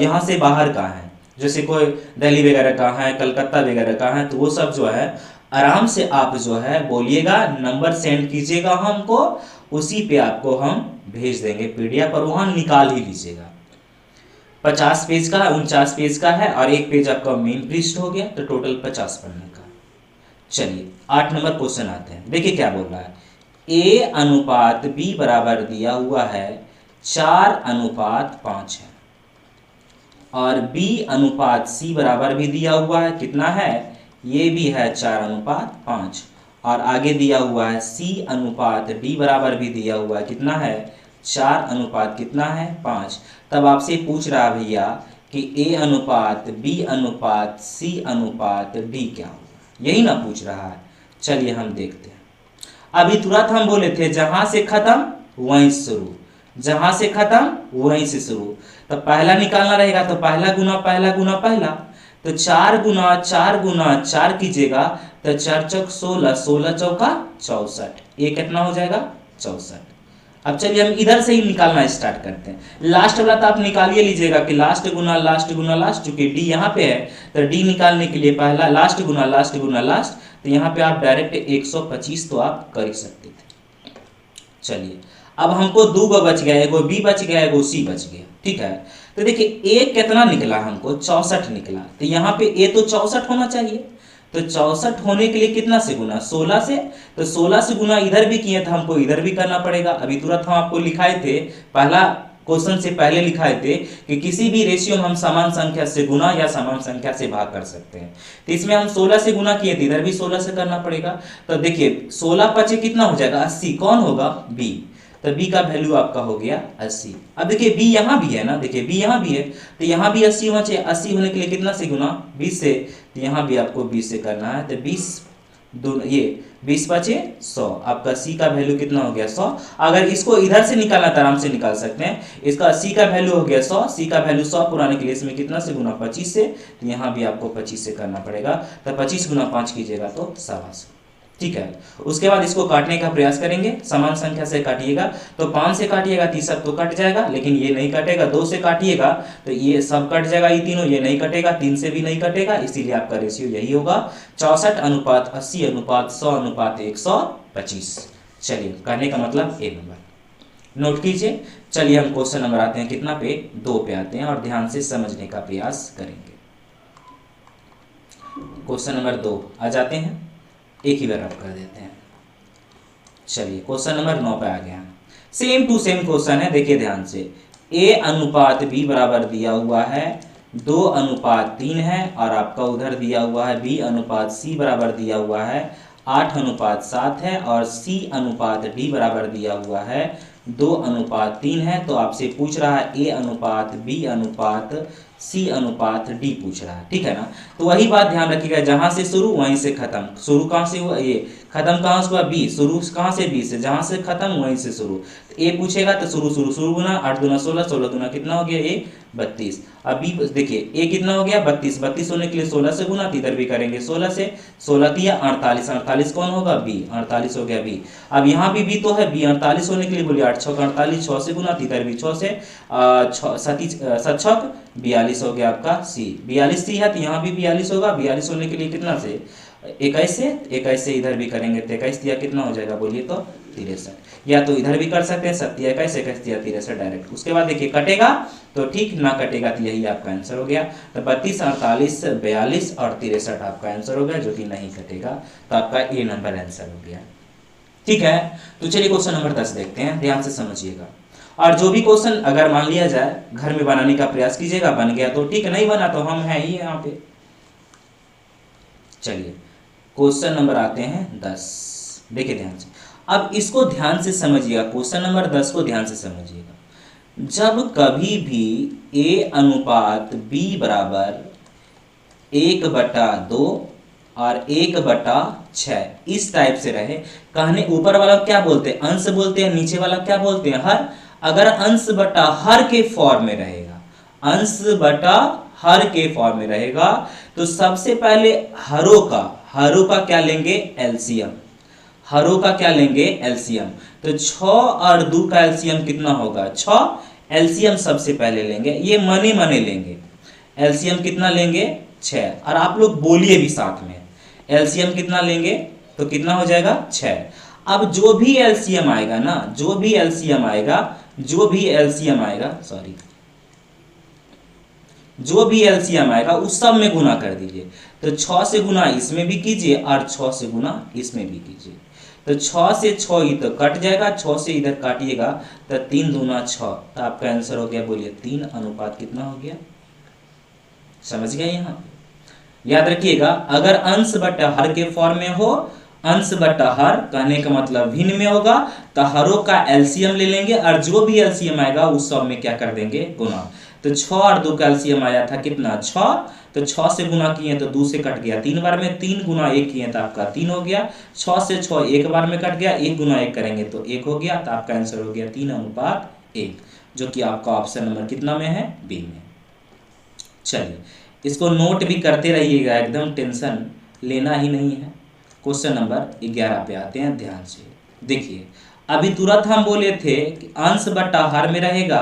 यहाँ से बाहर का है, जैसे कोई दिल्ली वगैरह का है, कलकत्ता वगैरह का है, तो वो सब जो है आराम से आप जो है बोलिएगा, नंबर सेंड कीजिएगा हमको, उसी पे आपको हम भेज देंगे पीडीएफ और वहां निकाल ही लीजिएगा। 50 पेज का, 49 पेज का है और एक पेज आपका मेन पृष्ठ हो गया, तो टोटल 50 पन्ने का। चलिए 8 नंबर क्वेश्चन आते हैं। देखिए क्या बोल रहा है। ए अनुपात बी बराबर दिया हुआ है 4:5 है, और बी अनुपात सी बराबर भी दिया हुआ है, कितना है? ये भी है 4:5, और आगे दिया हुआ है C अनुपात D बराबर भी दिया हुआ है, कितना है? 4 अनुपात कितना है? 5। तब आपसे पूछ रहा भैया कि A अनुपात B अनुपात C अनुपात D क्या होगा, यही ना पूछ रहा है। चलिए हम देखते हैं। अभी तुरंत हम बोले थे जहां से खत्म वहीं से शुरू, जहां से खत्म वहीं से शुरू। तो पहला निकालना रहेगा तो पहला गुना पहला गुना पहला, तो 4 गुना 4 कीजिएगा तो 4 चौक 16, 16 चौका 64, ये कितना हो जाएगा? 64। अब चलिए हम इधर से ही निकालना स्टार्ट करते हैं। लास्ट वाला तो आप निकालिए लीजिएगा कि लास्ट गुना लास्ट गुना लास्ट, चूंकि डी यहाँ पे है तो डी निकालने के लिए पहला लास्ट गुना लास्ट गुना लास्ट, तो यहाँ पे आप डायरेक्ट 125 तो आप कर ही सकते थे। चलिए अब हमको 2 बच गया, एगो बी बच गया, एगो सी बच गया, ठीक है। तो देखिए ए कितना निकला हमको? 64 निकला। तो यहाँ पे ए तो 64 होना चाहिए, तो 64 होने के लिए कितना से गुना? 16 से। तो 16 से गुना इधर भी किए तो हमको इधर भी करना पड़ेगा। अभी तुरंत हम आपको लिखाए थे, पहला क्वेश्चन से पहले लिखाए थे कि किसी भी रेशियो में हम समान संख्या से गुना या समान संख्या से भाग कर सकते हैं। तो इसमें हम 16 से गुना किए थे, इधर भी 16 से करना पड़ेगा। तो देखिए 16 पचे कितना हो जाएगा? 80। कौन होगा? बी। तो b का वैल्यू आपका हो गया 80। अब देखिए b यहाँ भी है ना, देखिए b यहाँ भी है, तो यहाँ भी 80 होना चाहिए। 80 होने के लिए कितना से गुना? 20 से। तो यहाँ भी आपको 20 से करना है। तो 20 दोनों ये 20 पचे 100, आपका c का वैल्यू कितना हो गया? 100। अगर इसको इधर से निकालना तो आराम से निकाल सकते हैं। इसका c का वैल्यू हो गया 100, c का वैल्यू 100 पुराने के लिए इसमें कितना से गुना? 25 से। तो यहाँ भी आपको 25 से करना पड़ेगा। तो 25 गुना 5 कीजिएगा तो 125, ठीक है। उसके बाद इसको काटने का प्रयास करेंगे, समान संख्या से काटिएगा। तो 5 से काटिएगा तो सब तो कट जाएगा, लेकिन ये नहीं कटेगा। 2 से काटिएगा तो ये सब कट जाएगा, ये तीनों, ये नहीं कटेगा। 3 से भी नहीं कटेगा, इसीलिए आपका रेशियो यही होगा 64:80:100:125। चलिए कहने का मतलब ए नंबर नोट कीजिए। चलिए हम क्वेश्चन नंबर आते हैं कितना पे? 2 पे आते हैं और ध्यान से समझने का प्रयास करेंगे। क्वेश्चन नंबर 2 आ जाते हैं, एक ही बार आप कर देते हैं। चलिए क्वेश्चन नंबर 9 पे आ गया। सेम टू सेम क्वेश्चन है, देखिए ध्यान से। ए अनुपात बी बराबर दिया हुआ है 2:3 है, और आपका उधर दिया हुआ है बी अनुपात सी बराबर दिया हुआ है 8:7 है, और सी अनुपात डी बराबर दिया हुआ है 2:3 है। तो आपसे पूछ रहा है A अनुपात B अनुपात C अनुपात D पूछ रहा है, ठीक है ना। तो वही बात ध्यान रखिएगा, जहां से शुरू वहीं से खत्म। शुरू कहां से हुआ, ये खत्म कहां से हुआ, B। शुरू कहां से, B से। जहां से खत्म वहीं से शुरू। तो A पूछेगा तो शुरू शुरू शुरू गुना 8 दूना 16, 16 दूना कितना हो गया, A 32। अब B देखिए A कितना हो गया 32, 32 होने के लिए 16 से गुना, तो इधर भी करेंगे 16 से। 16 तिया 48, 48 कौन होगा, B। 48 हो गया B। अब यहाँ भी B तो है, B 48 होने के लिए बोलिए 8 छक 48, 6 से गुना, तो इधर भी 6 से। 7 छक 42 हो गया आपका C। 42 C है तो यहाँ भी 42 होगा। 42 होने के लिए कितना से, 21 से। 21 से इधर भी करेंगे तो 21 दिया कितना हो जाएगा बोलिए तो 63। या तो इधर भी कर सकते हैं 7 21, 21 दिया 63 डायरेक्ट। उसके बाद देखिए कटेगा तो ठीक, ना कटेगा तो यही आपका आंसर हो गया। तो 32, 48, 42 और 63 आपका आंसर हो गया, जो कि नहीं कटेगा। तो आपका A नंबर आंसर हो गया, ठीक है। तो चलिए क्वेश्चन नंबर 10 देखते हैं, ध्यान से समझिएगा। और जो भी क्वेश्चन अगर मान लिया जाए घर में बनाने का प्रयास कीजिएगा, बन गया तो ठीक, नहीं बना तो हम हैं ही यहाँ पे। चलिए क्वेश्चन नंबर आते हैं 10, देखिए ध्यान से। अब इसको ध्यान से समझिएगा, क्वेश्चन नंबर 10 को ध्यान से समझिएगा। जब कभी भी A अनुपात B बराबर 1/2 और 1/6 इस टाइप से रहे, कहने ऊपर वाला क्या बोलते हैं, अंश बोलते हैं, नीचे वाला क्या बोलते हैं, हर। अगर अंश बटा हर के फॉर्म में रहेगा, अंश बटा हर के फॉर्म में रहेगा, तो सबसे पहले हरों का क्या लेंगे, एलसीएम। हरों का क्या लेंगे, एलसीएम। तो 6 और 2 का एलसीएम कितना होगा, 6। एलसीएम सबसे पहले लेंगे, ये मने लेंगे। एलसीएम कितना लेंगे, 6। और आप लोग बोलिए भी साथ में, एलसीएम कितना लेंगे, तो कितना हो जाएगा 6। अब जो भी एलसीएम आएगा ना, जो भी एलसीएम आएगा उस सब में गुना कर दीजिए। तो 6 से गुना इसमें भी कीजिए और 6 से गुना इसमें भी कीजिए। तो 6 से 6 ही तो कट जाएगा, 6 से इधर काटिएगा तो 3 दूना 6, तो आपका आंसर हो गया बोलिए 3 अनुपात कितना हो गया, समझ गए। यहाँ याद रखिएगा, अगर अंश बटा हर के फॉर्म में हो, अंश बटा हर कहने का मतलब भिन्न में होगा, तो हरों का एलसीएम ले लेंगे और जो भी एलसीएम आएगा उस सब में क्या कर देंगे, गुना। तो 6 और 2 का एलसीएम आया था कितना, 6। तो 6 से गुना किए तो 2 से कट गया 3 बार में, 3 गुना 1 किए तो आपका 3 हो गया। 6 से 6 एक बार में कट गया, 1 गुना 1 करेंगे तो 1 हो गया। तो आपका आंसर हो गया 3 अनुपात 1, जो कि आपका ऑप्शन नंबर कितना में है, बी में। चलिए इसको नोट भी करते रहिएगा, एकदम टेंशन लेना ही नहीं है। क्वेश्चन नंबर 11 पे आते हैं, ध्यान से देखिए। अभी तुरंत हम बोले थे कि अंश बटा हर में रहेगा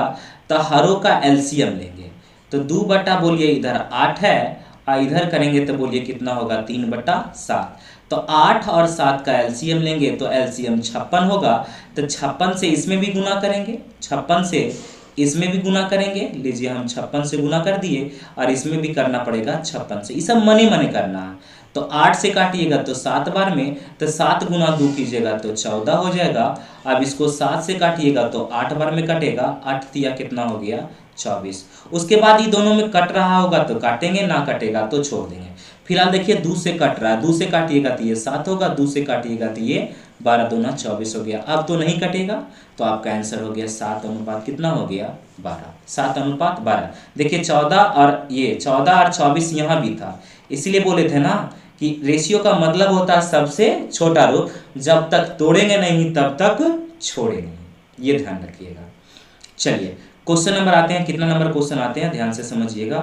तो हरों का एलसीएम लेंगे। तो 2 बटा बोलिए इधर 8 है और इधर करेंगे तो बोलिए कितना होगा, 3/7। तो 8 और 7 का एलसीएम लेंगे तो एलसीएम 56 होगा। तो 56 से इसमें भी गुना करेंगे, 56 से इसमें भी गुना करेंगे। लीजिए हम 56 से गुना कर दिए और इसमें भी करना पड़ेगा 56 से, ये सब मने करना है। तो 8 से काटिएगा तो 7 बार में, तो 7 गुना 2 कीजिएगा तो 14 हो जाएगा। अब इसको 7 से काटिएगा तो 8 बार में कटेगा, 8 तिया कितना हो गया, 24। उसके बाद ये दोनों में कट रहा होगा तो काटेंगे, ना कटेगा तो छोड़ देंगे। फिलहाल देखिए 2 से कट रहा है, 2 से काटिएगा तो ये 7 होगा, 2 से काटिएगा तो ये 12 दूना 24 हो गया। अब तो नहीं कटेगा, तो आपका आंसर हो गया 7 अनुपात कितना हो गया, 12। 7 अनुपात 12। देखिए 14 और ये 14 और 24 यहाँ भी था, इसीलिए बोले थे ना कि रेशियो का मतलब होता है सबसे छोटा रूप, जब तक तोड़ेंगे नहीं तब तक छोड़ेंगे नहीं, ये ध्यान रखिएगा। चलिए क्वेश्चन नंबर आते हैं, कितना नंबर क्वेश्चन आते हैं ध्यान से समझिएगा।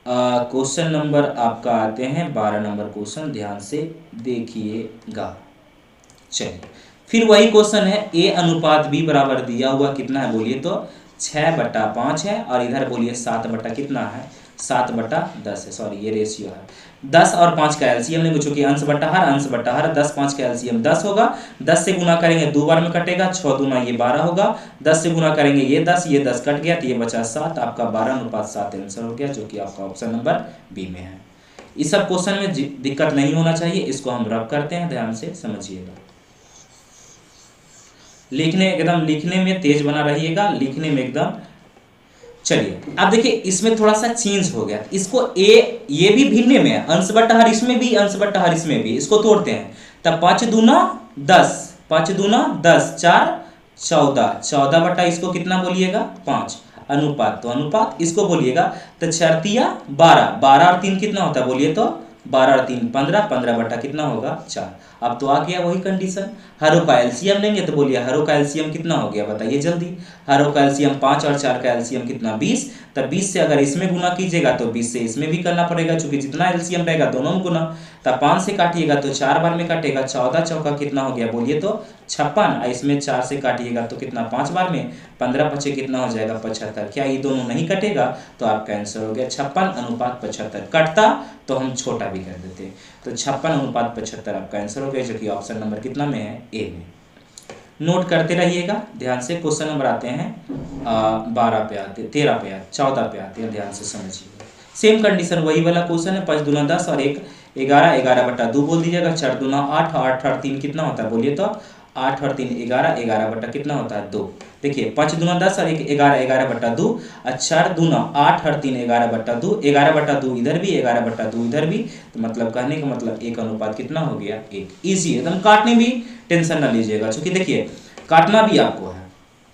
क्वेश्चन नंबर आपका आते हैं 12 नंबर क्वेश्चन, ध्यान से देखिएगा। चलिए फिर वही क्वेश्चन है, A अनुपात B बराबर दिया हुआ कितना है बोलिए तो 6/5 है, और इधर बोलिए 7 बटा कितना है, 7/10 है, सॉरी ये रेशियो है। 10 और 5 का एलसीएम लेंगे, चूंकि अंश बटा हर, 10 5 का एलसीएम 10 होगा। 10 से गुना करेंगे 2 बार में कटेगा, 6 दूना ये 12 होगा। 10 से गुना करेंगे ये 10 कट गया तो ये बचा 7, आपका 12 अनुपात 7 आंसर हो गया, जो कि आपका ऑप्शन नंबर बी में है। इस सब क्वेश्चन में दिक्कत नहीं होना चाहिए, इसको हम रब करते हैं, ध्यान से समझिएगा। लिखने में तेज बना रहिएगा, लिखने में एकदम। चलिए अब देखिए इसमें थोड़ा सा चेंज हो गया, इसको ये भी भिन्न में है, अंश बटा हर इसमें भी, अंश बटा हर इसमें भी। इसको तोड़ते हैं, तब 5 दूना 10, 5 दूना 10, 4 14, 14 बटा इसको कितना बोलिएगा 5, अनुपात, तो अनुपात इसको बोलिएगा तो 4 12, 12 और 3 कितना होता है बोलिए तो 12 और 3 15, 15 बटा कितना होगा 4। अब तो आ गया वही कंडीशन, हरों का एलसीएम लेंगे तो बोलिए हरों का एलसीएम कितना हो गया बताइए जल्दी। हरों का एलसीएम 5 और 4 का एलसीएम कितना 20, तब 20 से अगर इसमें गुना कीजिएगा तो 20 से इसमें भी करना पड़ेगा, क्योंकि जितना एलसीएम रहेगा दोनों में गुना। तब 5 से काटिएगा तो 4 बार में कटेगा, 14 चौका कितना हो गया बोलिए तो 56, इसमें 4 से काटिएगा तो कितना 5 बार में, 15 पचे कितना हो जाएगा 75। क्या ये दोनों नहीं कटेगा तो आपका आंसर हो गया 56 अनुपात 75। कटता तो हम छोटा भी कर देते, तो 56 अनुपात 75 आपका आंसर हो गया, जो कि ऑप्शन नंबर कितना में है ए में। नोट करते रहिएगा ध्यान से। क्वेश्चन नंबर आते हैं 12 पे आते, 13 पे आते, 14 पे आते हैं, ध्यान से समझिएगा। सेम कंडीशन वही वाला क्वेश्चन है, 5 दूना 10 और 1 11, 11 बटा 2 बोल दीजिएगा, 4 दूना 8, 8 और 3 कितना होता है बोलिए तो 8 और 3 11, 11 बटा कितना होता है 2। देखिए 5 दूना 10 और 1 11, 11 बटा 2 और 4 दूना 8 और 3 11 बटा 2, 11 बटा 2 इधर भी, 11 बटा 2 इधर भी, तो मतलब कहने का मतलब 1 अनुपात कितना हो गया 1। ईजी एकदम, काटने भी टेंशन ना लीजिएगा, क्योंकि देखिए काटना भी आपको है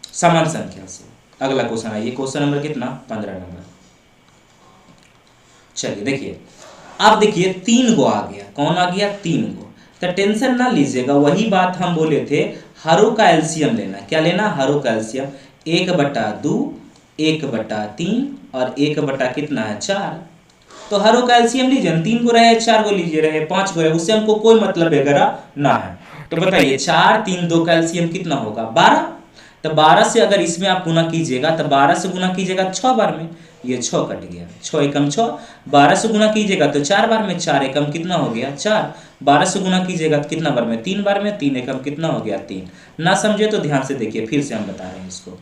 समान संख्या से। अगला क्वेश्चन है, ये क्वेश्चन नंबर कितना 15 नंबर। चलिए देखिए, अब देखिए 3 गो आ गया, कौन आ गया 3 गो, तो टेंशन ना लीजिएगा, वही बात हम बोले थे हरों का एलसीएम लेना। क्या लेना, हरों का एलसीएम, 1 बटा 2, 1 बटा 3 और 1 बटा कितना है 4। तो हरों का एलसीएम लीजिए, 3 को रहे 4 को लीजिए, रहे 5 को रहे, उससे हमको कोई मतलब वगैरह ना है। तो बताइए 4 3 2 का एलसीएम कितना होगा 12। तो 12 से अगर इसमें आप गुना कीजिएगा तो 12 से गुना कीजिएगा 6 बार में, ये 6 कट गया, 6 एकम 6, 12 से गुना कीजिएगा तो 4 बार में, 4 एकम कितना हो गया 4, 12 से गुना कीजिएगा तो कितना बार में 3 बार में, 3 एकम कितना हो गया 3। ना समझे तो ध्यान से देखिए, फिर से हम बता रहे हैं इसको।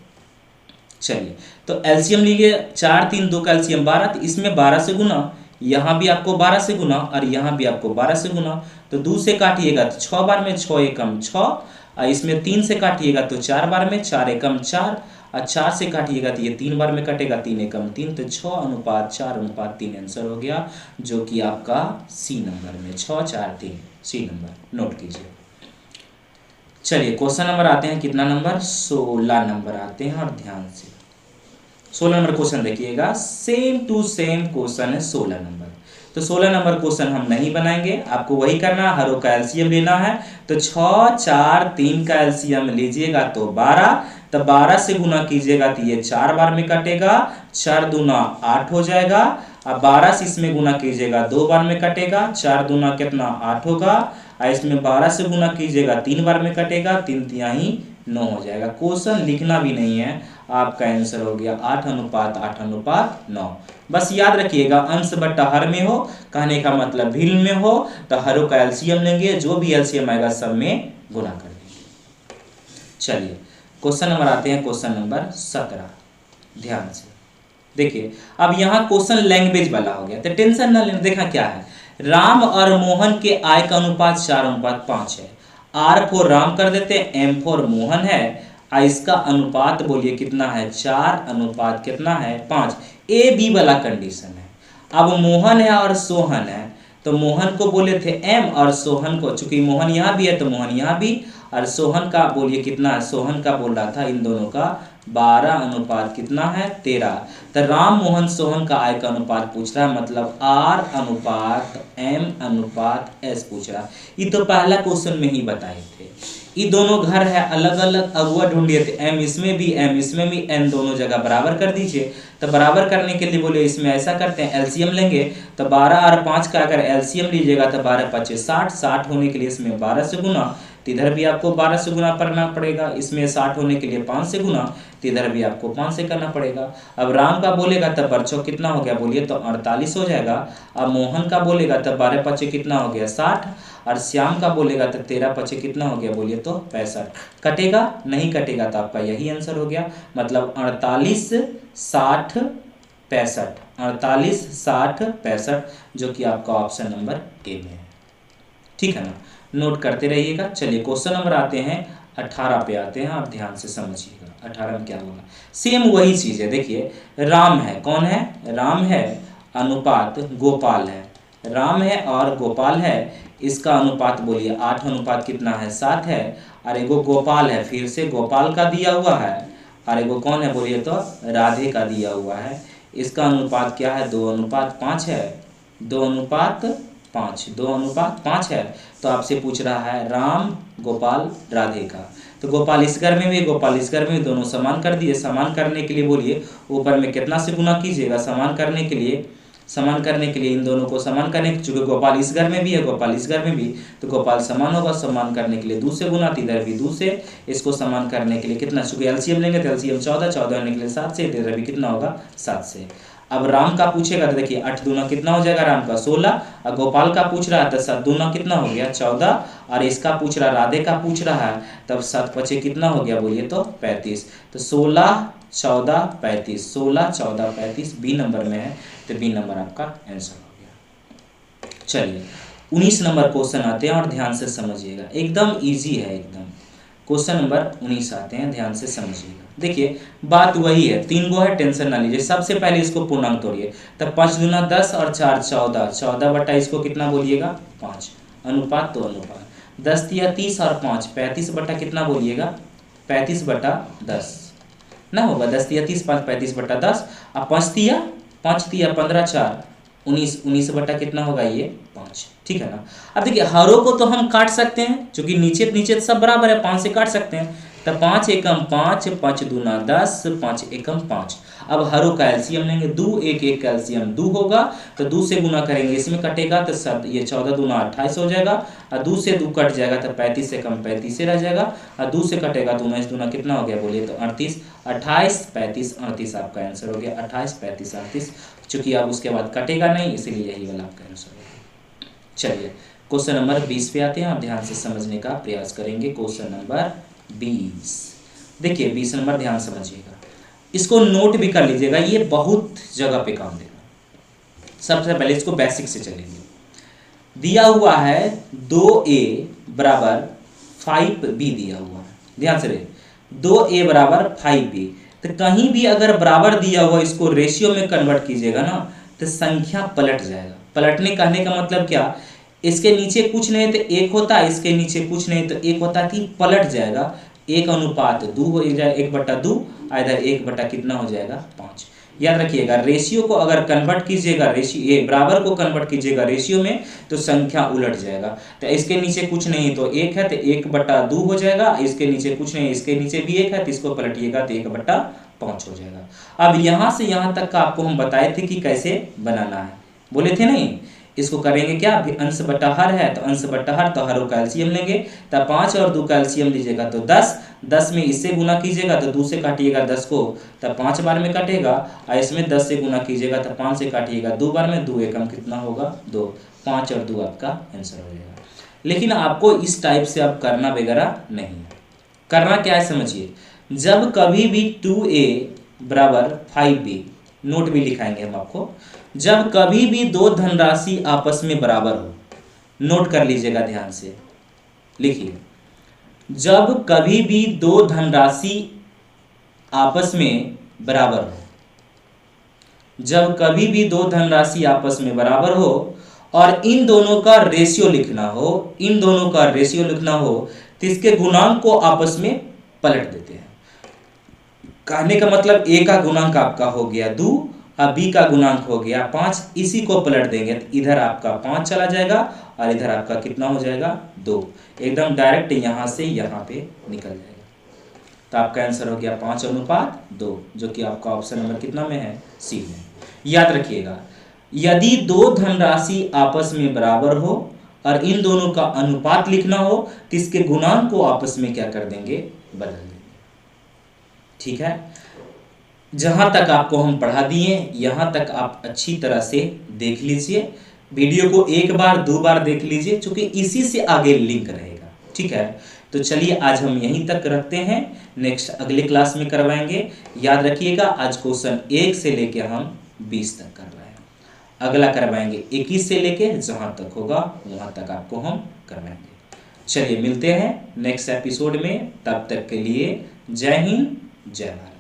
चलिए तो एलसीएम लीजिए, 4 3 2 का एलसीएम 12, तो इसमें 12 से गुना, यहाँ भी आपको 12 से गुना और यहाँ भी आपको 12 से गुना, तो 2 से काटिएगा तो 6 बार में, 6 एकम 6, और इसमें 3 से काटिएगा तो 4 बार में, 4 एकम 4, और 4 से काटिएगा तो ये 3 बार में कटेगा, 3 एकम 3, तो 6 अनुपात 4 अनुपात 3 आंसर हो गया, जो कि आपका सी नंबर में 6 4 3 सी नंबर नोट कीजिए। चलिए क्वेश्चन नंबर आते हैं कितना नंबर 16 नंबर आते हैं, और ध्यान से 16 नंबर क्वेश्चन देखिएगा, सेम टू सेम क्वेश्चन है 16 नंबर। तो 16 नंबर क्वेश्चन हम नहीं बनाएंगे, आपको वही करना, हरों का एलसीएम लेना है। तो 6 4 3 का एलसीएम लीजिएगा तो 12, तो 12 से गुना कीजिएगा तो ये 4 बार में कटेगा, 4 दूना 8 हो जाएगा, अब 12 से इसमें गुना कीजिएगा 2 बार में कटेगा, 4 दूना कितना 8 होगा, और इसमें 12 से गुना कीजिएगा 3 बार में कटेगा, 3 तिहाई 9 हो जाएगा। क्वेश्चन लिखना भी नहीं है, आपका आंसर हो गया 8 अनुपात 8 अनुपात 9। बस याद रखिएगा, अंश बट्टा हर में हो, कहने का मतलब भिन्न में हो, तो हरों का एलसीएम लेंगे, जो भी एलसीएम आएगा सब में गुना कर देंगे। चलिए क्वेश्चन नंबर आते हैं, क्वेश्चन नंबर 17, ध्यान से देखिए। अब यहाँ क्वेश्चन लैंग्वेज वाला हो गया, तो टेंशन ना लेना। देखा क्या है, राम और मोहन के आय का अनुपात 4 अनुपात 5 है। R फॉर राम कर देते हैं, M फॉर मोहन है, इसका अनुपात बोलिए कितना है 4 अनुपात कितना है 5। A B वाला कंडीशन है। अब मोहन है और सोहन है, तो मोहन को बोले थे M और सोहन को, चूंकि मोहन यहाँ भी है तो मोहन यहाँ भी, और सोहन का बोलिए कितना है, सोहन का बोल रहा था इन दोनों का 12 अनुपात कितना है 13। तो राम मोहन सोहन का आय का अनुपात पूछ रहा है, मतलब R अनुपात M अनुपात S पूछ रहा है। ये तो पहला क्वेश्चन में ही बताए थे। ये दोनों घर है अलग अलग, अगुआ ढूंढिए, तो M इसमें भी M इसमें भी, N दोनों जगह बराबर कर दीजिए। तो बराबर करने के लिए बोले इसमें ऐसा करते हैं, एलसीएम लेंगे, तो 12 और 5 का अगर एलसीएम लीजिएगा तो 12 5 60, 60 होने के लिए इसमें 12 से गुना, तो इधर भी आपको 12 से गुना करना पड़ेगा, इसमें 60 होने के लिए 5 से गुना, तो इधर भी आपको 5 से करना पड़ेगा। अब राम का बोलेगा तब बरछो कितना हो गया बोलिए तो 48 हो जाएगा। अब मोहन का बोलेगा तब 12 5 कितना हो गया 60, और श्याम का बोलेगा तो 13 5 कितना हो गया बोलिए तो 65। कटेगा नहीं कटेगा तो आपका यही आंसर हो गया, मतलब 48 60 65, 48 60 65, जो कि आपका ऑप्शन नंबर ए में है। ठीक है ना, नोट करते रहिएगा। चलिए क्वेश्चन नंबर आते हैं 18 पे आते हैं, आप ध्यान से समझिएगा 18 में क्या होगा। सेम वही चीज है, देखिए राम है, कौन है राम है, अनुपात गोपाल है, राम है और गोपाल है, इसका अनुपात बोलिए 8 अनुपात कितना है 7 है, और एगो गोपाल है, फिर से गोपाल का दिया हुआ है, और एगो कौन है बोलिए तो राधे का दिया हुआ है, इसका अनुपात क्या है 2 अनुपात 5 है, 2 अनुपात 5, 2 अनुपात 5 है। तो आपसे पूछ रहा है राम गोपाल राधे का, तो गोपाल इस घर में भी गोपाल इस घर में, दोनों समान कर दिए। समान करने के लिए बोलिए ऊपर में कितना से गुना कीजिएगा, समान करने के लिए इन दोनों को समान करने, चूंकि गोपाल इस घर में भी है गोपाल इस घर में भी, तो गोपाल समान होगा, समान करने के लिए 2 से गुना, इधर भी 2 से, इसको समान करने के लिए कितना, चूंकि एलसीएम लेंगे तो एलसीएम 14, 14 होने के लिए 7 से, इधर भी कितना होगा 7 से। अब राम का पूछेगा तो देखिए 8 दूना कितना हो जाएगा राम का 16, और गोपाल का पूछ रहा है तो 7 दूना कितना हो गया 14, और इसका पूछ रहा राधे का पूछ रहा है, तब 7 पचे कितना हो गया बोलिए तो 35। तो 16 14 35, 16 14 35 बी नंबर में है, तो बी नंबर आपका आंसर हो गया। चलिए 19 नंबर क्वेश्चन आते हैं और ध्यान से समझिएगा, एकदम इजी है एकदम। क्वेश्चन नंबर 19 आते हैं, ध्यान से समझिएगा। देखिए बात वही है, 3 गो है, टेंशन ना लीजिए। सबसे पहले इसको पूर्णांक तोड़िए, तब 5 दूना 10 और 4 14, 14 बटा इसको कितना बोलिएगा 5, अनुपात तो अनुपात 10 दिया 30 और 5 35 बटा कितना बोलिएगा 35 बटा 10 ना होगा, 10 दिया 30 5 35 बटा 10, अब 5 दिया 15 4 19, 19 बटा कितना होगा ये 5, ठीक है ना। अब देखिए हरों को तो हम काट सकते हैं, क्योंकि नीचे नीचे सब बराबर है, 5 से काट सकते हैं, तब 5 एकम 5, 5 दूना 10, 5 एकम 5। अब हरों का एलसीएम लेंगे, 2 1 1 का एलसीएम 2 होगा, तो 2 से गुना करेंगे, इसमें कटेगा तो सब ये 14 दूना 28 हो जाएगा, और 2 से 2 कट जाएगा तो 35 से कम 35 से रह जाएगा, और 2 से कटेगा तो 19 दूना कितना हो गया बोलिए तो 38, 28 35 38 आपका आंसर हो गया, 28 35 38, चूंकि अब उसके बाद कटेगा नहीं इसलिए यही वाला आपका आंसर होगा। चलिए क्वेश्चन नंबर 20 पे आते हैं, आप ध्यान से समझने का प्रयास करेंगे। क्वेश्चन नंबर 20, देखिए 20 नंबर ध्यान समझिएगा, इसको नोट भी कर लीजिएगा, ये बहुत जगह पे काम देगा। सबसे पहले इसको बेसिक से चलेंगे। दिया हुआ है 2a बराबर 5b दिया हुआ है, ध्यान से रहिए 2a बराबर 5b, तो कहीं भी अगर बराबर दिया हुआ इसको रेशियो में कन्वर्ट कीजिएगा ना तो संख्या पलट जाएगा। पलटने कहने का मतलब क्या, इसके नीचे कुछ नहीं तो 1 होता, इसके नीचे कुछ नहीं तो 1 होता, 3 पलट जाएगा, 1 अनुपात 2 हो जाएगा, 1 बटा 2, इधर 1 बटा कितना हो जाएगा 5। याद रखिएगा रेशियो को अगर कन्वर्ट कीजिएगा, रेशियो ये बराबर को कन्वर्ट कीजिएगा रेशियो में तो संख्या उलट जाएगा। तो इसके नीचे कुछ नहीं तो 1 है तो 1 बटा 2 हो जाएगा, इसके नीचे कुछ नहीं, इसके नीचे भी 1 है तो इसको पलटिएगा तो 1 बटा 5 हो जाएगा। अब यहाँ से यहाँ तक का आपको हम बताए थे कि कैसे बनाना है, बोले थे नहीं। इसको करेंगे क्या, अभी अंश बटा हर है तो अंश बटा हर, तो हरों का एलसीएम लेंगे, तब 5 और 2 का एलसीएम लीजिएगा तो 10, 10 में इससे गुना कीजिएगा तो 2 से काटिएगा 10 को, तब 5 बार में कटेगा, और इसमें 10 से गुना कीजिएगा तो 5 से काटिएगा 2 बार में, 2 एकम कितना होगा 2, 5 और 2 आपका आंसर हो जाएगा। लेकिन आपको इस टाइप से अब करना वगैरह नहीं, करना क्या है समझिए, जब कभी भी 2a बराबर 5b, नोट भी लिखाएंगे हम आपको, जब कभी भी 2 धनराशि आपस में बराबर हो, नोट कर लीजिएगा ध्यान से, लिखिए, जब कभी भी 2 धनराशि आपस में बराबर हो, जब कभी भी 2 धनराशि आपस में बराबर हो और इन दोनों का रेशियो लिखना हो, इन दोनों का रेशियो लिखना हो, तो इसके गुणांक को आपस में पलट देते हैं। कहने का मतलब a का गुणांक आपका हो गया 2 और b का गुणांक हो गया 5, इसी को पलट देंगे तो इधर आपका 5 चला जाएगा और इधर आपका कितना हो जाएगा 2, एकदम डायरेक्ट यहाँ से यहाँ पे निकल जाएगा। तो आपका आंसर हो गया 5 अनुपात 2, जो कि आपका ऑप्शन नंबर कितना में है, सी में। याद रखिएगा, यदि 2 धनराशि आपस में बराबर हो और इन दोनों का अनुपात लिखना हो तो इसके गुणांक को आपस में क्या कर देंगे, बदल देंगे। ठीक है, जहां तक आपको हम पढ़ा दिए यहां तक आप अच्छी तरह से देख लीजिए, वीडियो को 1 बार 2 बार देख लीजिए, क्योंकि इसी से आगे लिंक रहेगा। ठीक है, तो चलिए आज हम यहीं तक रखते हैं, नेक्स्ट अगले क्लास में करवाएंगे। याद रखिएगा आज क्वेश्चन 1 से लेके हम 20 तक कर रहे हैं, अगला करवाएंगे 21 से लेके जहां तक होगा वहां तक आपको हम करवाएंगे। चलिए मिलते हैं नेक्स्ट एपिसोड में, तब तक के लिए जय हिंद जय भारत।